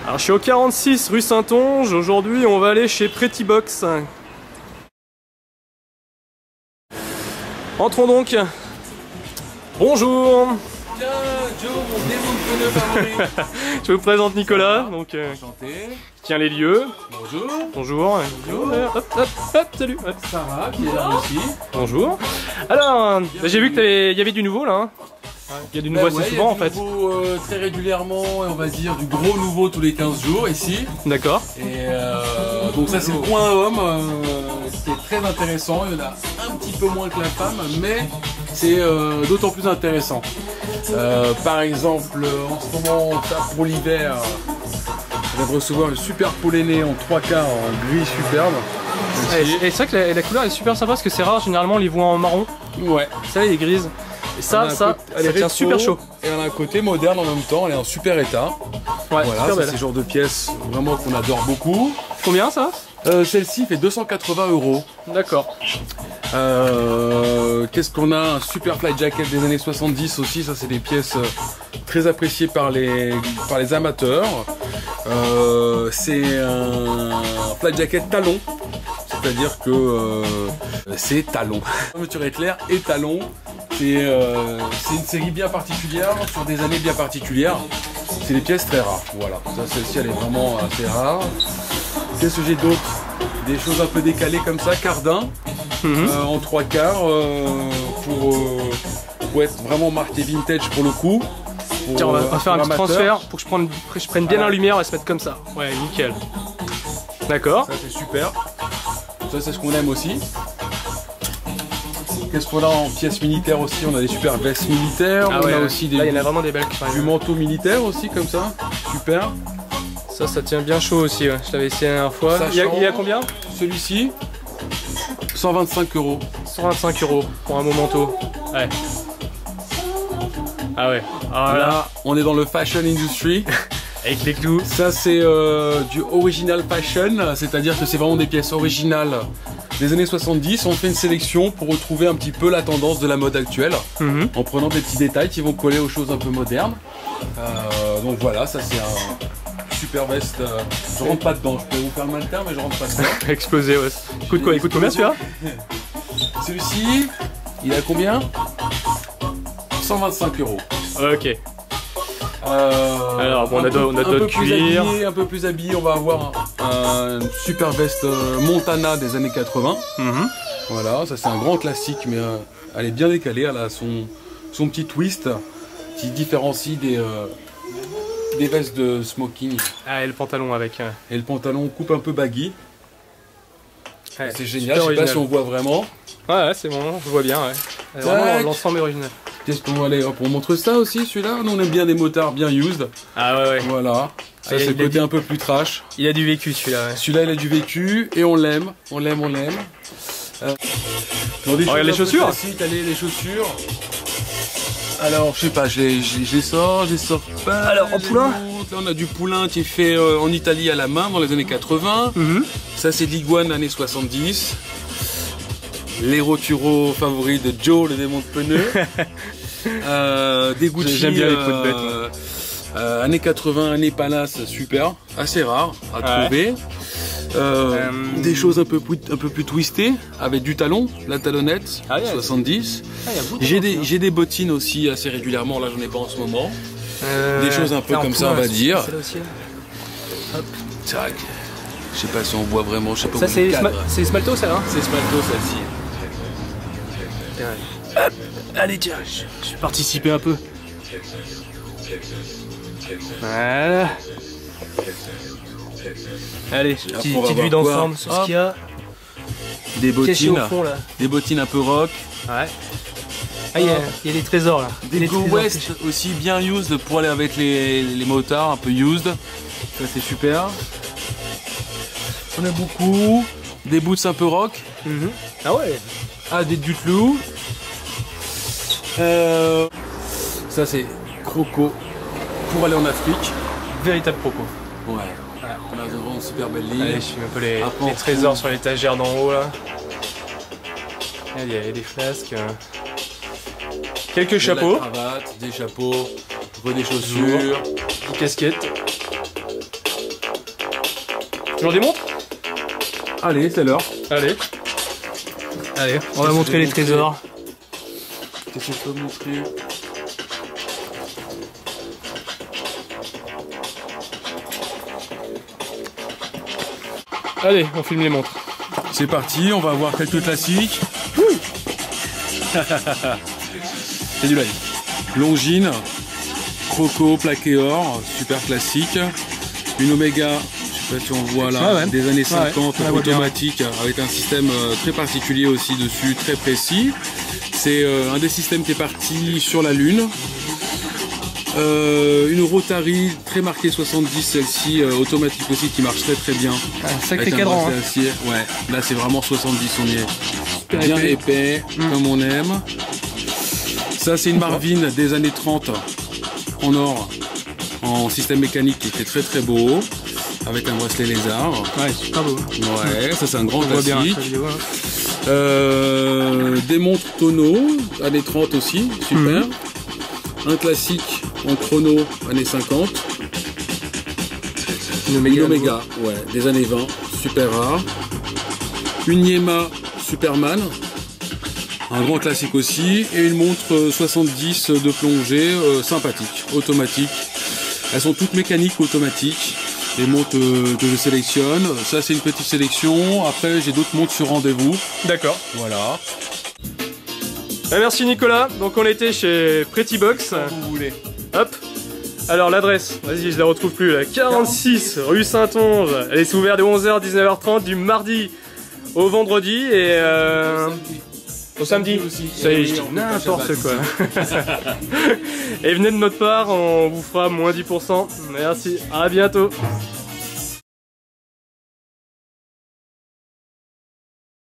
Alors je suis au 46 rue Saint-Onge, aujourd'hui on va aller chez Pretty Box. Entrons donc. Bonjour. Tiens, Joe, mon démon de pneu favori. Je vous présente Nicolas, donc Enchanté. je tiens les lieux. Bonjour. Bonjour. Hop, hop, hop, salut. Hop. Sarah qui est là aussi. Bonjour. Alors, j'ai vu qu'il y avait du nouveau là. Hein. Il y a du nouveau assez souvent en fait. Nouveau, très régulièrement, et on va dire du gros nouveau tous les 15 jours ici. D'accord. Et donc ça c'est le point homme, qui est très intéressant. Il y en a un petit peu moins que la femme, mais c'est d'autant plus intéressant. Par exemple, en ce moment, ça pour l'hiver, on va recevoir une super pollénée en 3 quarts en gris superbe. Et c'est vrai que la couleur est super sympa parce que c'est rare, généralement on les voit en marron. Ouais. Ça, elle est grise. Et ça elle est tient rétro, super chaud. Et elle a un côté moderne en même temps, elle est en super état. Ouais, Voilà, super belle. c'est ce genre de pièces vraiment qu'on adore beaucoup. Combien ça? Celle-ci fait 280 €. D'accord. Qu'est-ce qu'on a? Un super flight jacket des années 70 aussi, ça c'est des pièces très appréciées par les amateurs. C'est un flight jacket talon, c'est-à-dire que c'est talon. Fermeture éclair et talon. C'est une série bien particulière, sur des années bien particulières. C'est des pièces très rares, voilà. Celle-ci elle est vraiment assez rare. Qu'est-ce que j'ai d'autre? Des choses un peu décalées comme ça, cardin, en 3 quarts, pour être vraiment marqué vintage pour le coup. Tiens, on va faire un petit amateur. transfert pour que je prenne bien la lumière et se mettre comme ça. Ouais, nickel. D'accord. Ça c'est super. Ça c'est ce qu'on aime aussi. Qu'est-ce qu'on a en pièces militaires aussi? On a des super vestes militaires, Ah on ouais, a aussi là il y en a vraiment des belles qui du manteau militaire aussi comme ça. Super. Ça tient bien chaud aussi, ouais. Je l'avais essayé la dernière fois. Il y a combien? Celui-ci, 125 €. 125 € pour un beau manteau. Ouais. Ah ouais. Ah Là, on est dans le fashion industry. Avec les clous. Ça c'est du original fashion, c'est-à-dire que c'est vraiment des pièces originales des années 70. On fait une sélection pour retrouver un petit peu la tendance de la mode actuelle, en prenant des petits détails qui vont coller aux choses un peu modernes. Donc voilà, ça c'est un super veste. Je rentre pas dedans, je peux vous faire mal le terme, mais je rentre pas dedans. Explosé, ouais. Il coûte quoi? Il coûte combien celui-là? Celui-ci, il a combien? 125 €. Ok. Alors bon, on a d'autres cuirs. Un peu plus habillé, on va avoir une super veste Montana des années 80. Voilà, ça c'est un grand classique, mais elle est bien décalée, elle a son petit twist qui différencie des vestes de smoking. Ah, et le pantalon avec. Et le pantalon coupe un peu baggy. Ouais, c'est génial, je sais pas si on voit vraiment. Ouais, c'est bon, je vois bien, ouais. Vraiment, l'ensemble est original. Qu'est-ce qu'on va aller, hop, on montre ça aussi, celui-là. Nous on aime bien des motards bien used. Ah ouais, ouais. Voilà. Ça c'est le côté un peu plus trash. Il a du vécu celui-là, ouais. Celui-là il a du vécu et on l'aime, on l'aime. Regarde les chaussures. Allez, les chaussures. Alors je sais pas, je les sors pas. Alors en poulain. Là on a du poulain qui est fait en Italie à la main dans les années 80. Ça c'est de l'iguane années 70. Les roturo favoris de Joe, le démon de pneus. Des Gucci. J'aime bien les peaux de bête. Années 80, années Palace, super, assez rare à trouver. Des choses un peu plus twistées, avec du talon, la talonnette, 70. J'ai des bottines aussi assez régulièrement, là j'en ai pas en ce moment. Des choses un peu comme ça, on va dire. Tac. Je sais pas si on voit vraiment, je sais pas. Ça c'est Smalto ça, hein? C'est Smalto celle-ci. Allez tiens, je vais participer un peu. Voilà. Allez, petite vue d'ensemble sur ce qu'il y a. Des bottines, au fond, là. des bottines un peu rock. Ouais. Ah, il y a des trésors là. Des Go West aussi bien used pour aller avec les motards, un peu used. Ça c'est super. On a beaucoup. Des boots un peu rock. Ah ouais. Ah, des Dutlou. Ça c'est croco pour aller en Afrique. Véritable croco. Ouais. On a vraiment une super belle ligne. Allez, je suis un peu les trésors sur l'étagère d'en haut là. Il y a des flasques. Quelques chapeaux. Des cravates, des chapeaux, des chaussures. Des casquettes. J'en démontre? Allez, c'est l'heure. Allez. Allez, on va montrer les trésors. Qu'est-ce que je peux montrer? Allez, on filme les montres. C'est parti, on va voir quelques classiques. C'est du live. Longines, Croco, plaqué or, super classique. Une Omega, je sais pas si on voit là, des années 50, automatique, avec un système très particulier aussi dessus, très précis. C'est un des systèmes qui est parti sur la Lune. Une Rotary très marquée 70, celle-ci automatique aussi qui marche très bien. Un sacré cadran. Ouais, là c'est vraiment 70, on y est. Bien épais, comme on aime. Ça c'est une Marvin des années 30 en or, en système mécanique qui était très beau, avec un bracelet lézard. Ouais, super beau. Ouais, ça c'est un grand classique. Bien, des montres tonneau, années 30 aussi, super. Un classique en chrono, années 50. Une Omega, ouais, des années 20, super rare. Une Yema Superman, un grand classique aussi. Et une montre 70 de plongée, sympathique, automatique. Elles sont toutes mécaniques automatiques. Les montres que je sélectionne. Ça, c'est une petite sélection. Après, j'ai d'autres montres sur rendez-vous. D'accord. Voilà. Merci Nicolas. Donc on était chez Pretty Box. Quand vous voulez. Hop. Alors l'adresse, vas-y, je la retrouve plus là. 46 rue Saint-Onge. Elle est ouverte de 11h à 19h30 du mardi au vendredi et au samedi aussi. Ça y est, je dis n'importe quoi. Et venez de notre part, on vous fera moins 10%. Merci, à bientôt.